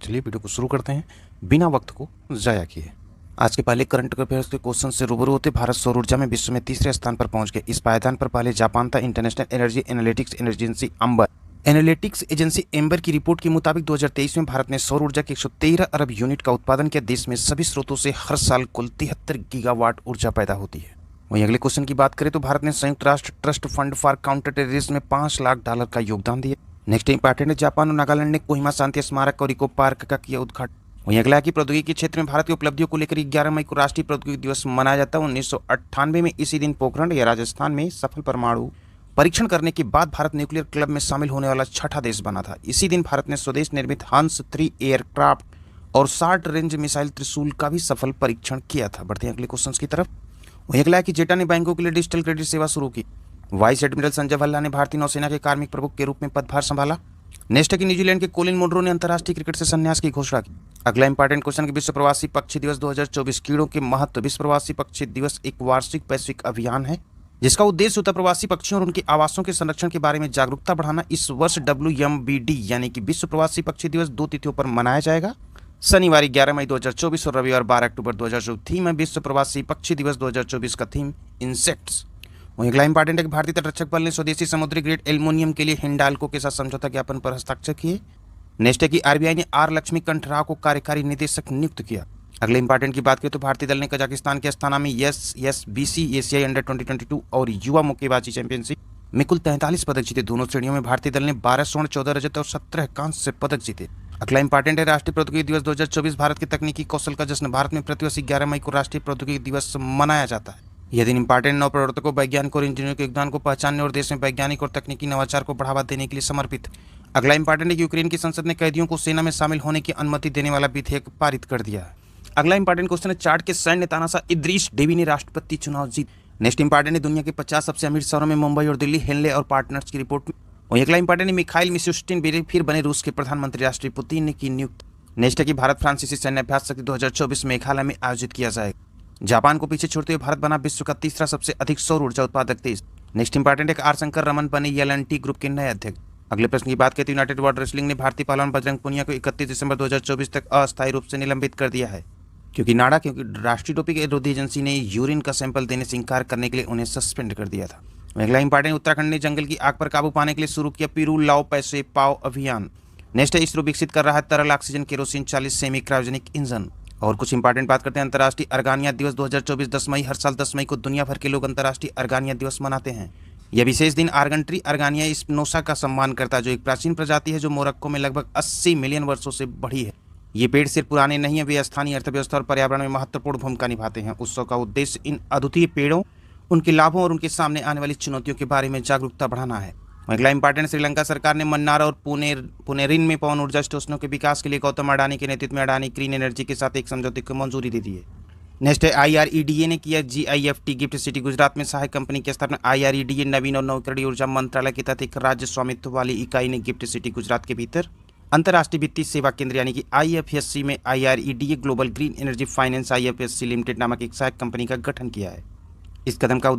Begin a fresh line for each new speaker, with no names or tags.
चलिए वीडियो को शुरू करते हैं बिना वक्त को ज़ाया किए। आज के पहले करंट अफेयर्स के क्वेश्चन से रूबरू होते भारत सौर ऊर्जा में विश्व में तीसरे स्थान पर पहुंच गए। इस पायदान पर पहले जापान था। International energy analytics agency amber की रिपोर्ट के मुताबिक 2023 में भारत ने सौर ऊर्जा के 113 अरब यूनिट का उत्पादन किया। देश में सभी स्रोतों से हर साल कुल 73 गीगावाट ऊर्जा पैदा होती है। वहीं अगले क्वेश्चन की बात करें तो भारत ने संयुक्त राष्ट्र trust fund for counter terrorism में $5 लाख का योगदान दिया। नेक्स्ट इंपॉर्टेंट है, जापान और नागालैंड ने कोहिमा शांति स्मारक और इको पार्क का किया उद्घाटन। वहीं अगला है कि प्रौद्योगिकी के क्षेत्र में भारत की उपलब्धियों को लेकर 11 मई को राष्ट्रीय प्रौद्योगिकी दिवस मनाया जाता है। 1998 में इसी दिन पोखरण या राजस्थान में सफल परमाणु परीक्षण करने के बाद भारत न्यूक्लियर क्लब में शामिल होने वाला छठा देश बना था। इसी दिन भारत ने स्वदेश निर्मित हंस 3 एयरक्राफ्ट और शॉर्ट रेंज मिसाइल त्रिशूल का भी सफल परीक्षण किया था। बढ़ते हैं अगले क्वेश्चन की तरफ। वहीं अगला है कि जेटा ने बैंकों के लिए डिजिटल क्रेडिट सेवा शुरू की। वाइस एडमिरल संजय भल्ला ने भारतीय नौसेना के कार्मिक प्रमुख के रूप में पदभार संभाला। नेक्स्ट है कि न्यूजीलैंड के कोलिन मुनरो ने अंतर्राष्ट्रीय क्रिकेट से संन्यास की घोषणा की। अगला इंपॉर्टेंट क्वेश्चन कि विश्व प्रवासी पक्षी दिवस 2024 कीड़ों के महत्व। विश्व प्रवासी पक्षी दिवस एक वार्षिक वैश्विक अभियान है जिसका उद्देश्य उत्तर प्रवासी पक्षियों और उनके आवासों के संरक्षण के बारे में जागरूकता बढ़ाना। इस वर्ष WMBD यानी कि विश्व प्रवासी पक्षी दिवस 2 तिथियों पर मनाया जाएगा। शनिवार 11 मई 2024 और रविवार 12 अक्टूबर 2024। थीम है विश्व प्रवासी पक्षी दिवस 2024 का थीम इंसेक्ट्स। वहीं अगला इंपॉर्टेंट है कि भारतीय तटरक्षक बल ने स्वदेशी समुद्री ग्रेड एल्युमिनियम के लिए हिंडाल्को के साथ समझौता ज्ञापन पर हस्ताक्षर किए। नेक्स्ट है कि RBI ने R लक्ष्मीकांत राव को कार्यकारी निदेशक नियुक्त किया। अगले इंपॉर्टेंट की बात करें तो भारतीय दल ने कजाकिस्तान के अस्ताना में SSBC एशियाई अंडर 2022 और युवा मुक्केबाजी चैंपियनशिप में कुल 43 पदक जीते। दोनों श्रेणियों में भारतीय दल ने 12 स्वर्ण, 14 रजत और 17 कांस्य पदक जीते। अगला इंपॉर्टेंट है राष्ट्रीय प्रौद्योगिकी दिवस 2024 भारत के तकनीकी कौशल का जश्न। भारत में प्रतिवर्ष 11 मई को राष्ट्रीय प्रौद्योगिकी दिवस मनाया जाता है। यह दिन इंपॉर्टेंट नव प्रवर्तकों, वैज्ञानिकों और इंजीनियरों के योगदान को पहचानने और देश में वैज्ञानिक और तकनीकी नवाचार को बढ़ावा देने के लिए समर्पित। अगला इंपॉर्टेंट है कि यूक्रेन की संसद ने कैदियों को सेना में शामिल होने की अनुमति देने वाला विधेयक पारित कर दिया है। अगला इंपॉर्टेंट क्वेश्चन है, चार्ट के सैन्य तानाशाह इद्रीस डेबी ने राष्ट्रपति चुनाव जीत। नेक्स्ट इंपॉर्टेंट है, दुनिया के 50 सबसे अमीर शहरों में मुंबई और दिल्ली, हेनले और पार्टनर्स की रिपोर्ट। वहीं अगला इंपॉर्टेंट है, मिखाइल मिशुस्टिन फिर बने रूस के प्रधानमंत्री। राष्ट्रपति पुतिन ने की नियुक्त। नेक्स्ट है कि भारत फ्रांसीसी सैन्य अभ्यास शक्ति 2024 मेघालय में आयोजित किया जाएगा। जापान को पीछे छोड़ते हुए भारत बना विश्व का तीसरा सबसे अधिक सौर ऊर्जा उत्पादक देश। नेक्स्ट इंपॉर्टेंट है कि R शंकर रमन बने L&T ग्रुप के नए अध्यक्ष। अगले प्रश्न की बात करें तो यूनाइटेड वर्ल्ड रेसलिंग ने भारतीय पहलवान बजरंग पुनिया को 31 दिसंबर 2024 तक अस्थायी रूप से निलंबित कर दिया है क्योंकि राष्ट्रीय डोपिंग विरोधी एजेंसी ने यूरिन का सैंपल देने से इंकार करने के लिए उन्हें सस्पेंड कर दिया था। अगला इंपॉर्टेंट, उत्तराखंड ने जंगल की आग पर काबू पाने के लिए शुरू किया पिरू लाओ पैसे पाओ अभियान। नेक्स्ट है, इसरो विकसित कर रहा है तरल oxygen kerosene 40 semi cryogenic engine. और कुछ इंपॉर्टेंट बात करते हैं, अंतर्राष्ट्रीय अर्गानिया दिवस 2024 10 मई। हर साल 10 मई को दुनिया भर के लोग अंतर्राष्ट्रीय अर्गानिया दिवस मनाते हैं। यह विशेष दिन आर्गन ट्री अर्गानिया स्पिनोसा का सम्मान करता है जो एक प्राचीन प्रजाति है जो मोरक्को में लगभग 80 मिलियन वर्षों से बढ़ी है। ये पेड़ सिर्फ पुराने नहीं है, वे स्थानीय अर्थव्यवस्था और पर्यावरण में महत्वपूर्ण भूमिका निभाते हैं। उत्सव का उद्देश्य इन अद्वितीय पेड़ों, उनके लाभों और उनके सामने आने वाली चुनौतियों के बारे में जागरूकता बढ़ाना है। अगला इंपॉर्टेंट, श्रीलंका सरकार ने मन्नार और पुनेरिन में पवन ऊर्जा स्टेशनों के विकास के लिए गौतम अडानी के नेतृत्व में अडानी ग्रीन एनर्जी के साथ एक समझौते को मंजूरी दे दी है। नेक्स्ट है, IREDA ने किया GIFT गिफ्ट सिटी गुजरात में सहायक कंपनी की स्थापना। IREDA नवीन और नवीकरणीय ऊर्जा मंत्रालय के तहत एक राज्य स्वामित्व वाली इकाई ने गिफ्ट सिटी गुजरात के भीतर अंतर्राष्ट्रीय वित्तीय सेवा केंद्र यानी कि IFSC में IREDA global green energy finance IFSC limited नामक एक सहायक कंपनी का गठन किया है। इस कदम का